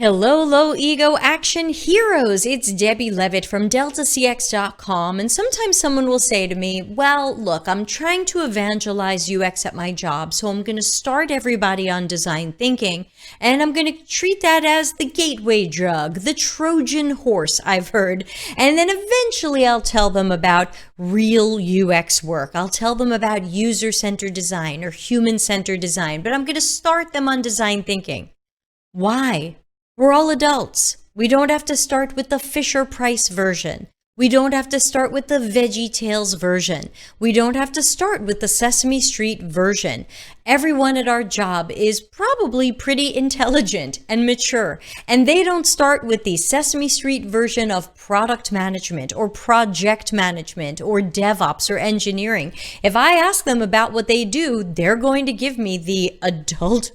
Hello, low ego action heroes. It's Debbie Levitt from deltacx.com. And sometimes someone will say to me, well, look, I'm trying to evangelize UX at my job. So I'm going to start everybody on design thinking. And I'm going to treat that as the gateway drug, the Trojan horse, I've heard. And then eventually I'll tell them about real UX work. I'll tell them about user-centered design or human-centered design. But I'm going to start them on design thinking. Why? We're all adults. We don't have to start with the Fisher-Price version. We don't have to start with the VeggieTales version. We don't have to start with the Sesame Street version. Everyone at our job is probably pretty intelligent and mature, and they don't start with the Sesame Street version of product management or project management or DevOps or engineering. If I ask them about what they do, they're going to give me the adult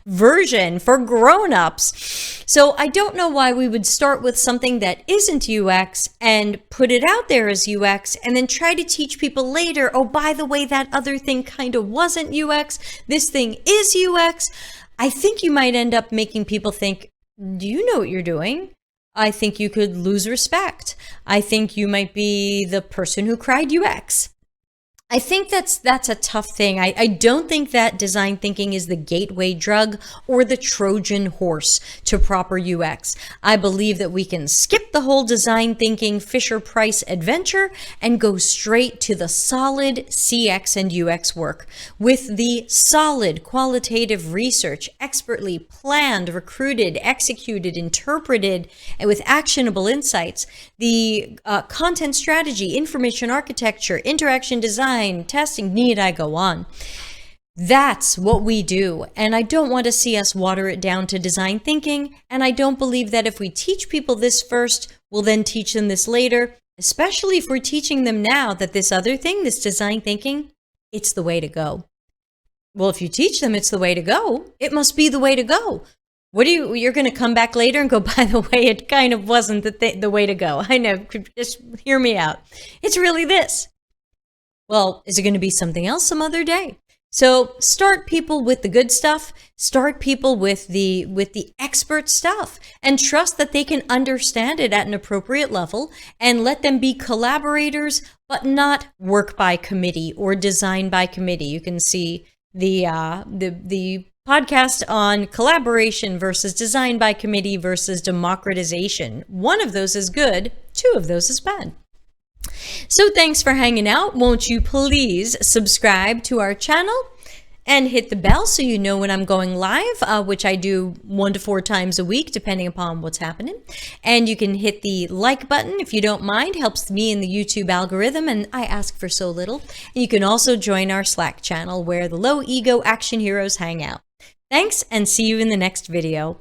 version for grown-ups. So I don't know why we would start with something that isn't UX and put it out there as UX and then try to teach people later, oh, by the way, that other thing kind of wasn't UX. This thing is UX. I think you might end up making people think, do you know what you're doing? I think you could lose respect. I think you might be the person who cried UX. I think that's a tough thing. I don't think that design thinking is the gateway drug or the Trojan horse to proper UX. I believe that we can skip the whole design thinking Fisher-Price adventure and go straight to the solid CX and UX work with the solid qualitative research, expertly planned, recruited, executed, interpreted, and with actionable insights, the content strategy, information architecture, interaction design, testing, need I go on? That's what we do. And I don't want to see us water it down to design thinking. And I don't believe that if we teach people this first, we'll then teach them this later, especially if we're teaching them now that this other thing, this design thinking, it's the way to go. Well, if you teach them it's the way to go, it must be the way to go. You're going to come back later and go, by the way, it kind of wasn't the way to go. I know, just hear me out. It's really this. Well, is it going to be something else some other day? So start people with the good stuff, start people with the expert stuff, and trust that they can understand it at an appropriate level, and let them be collaborators, but not work by committee or design by committee. You can see the podcast on collaboration versus design by committee versus democratization. One of those is good, two of those is bad. So thanks for hanging out. Won't you please subscribe to our channel and hit the bell so you know when I'm going live, which I do 1 to 4 times a week, depending upon what's happening. And you can hit the like button if you don't mind. Helps me in the YouTube algorithm, and I ask for so little. And you can also join our Slack channel where the low ego action heroes hang out. Thanks, and see you in the next video.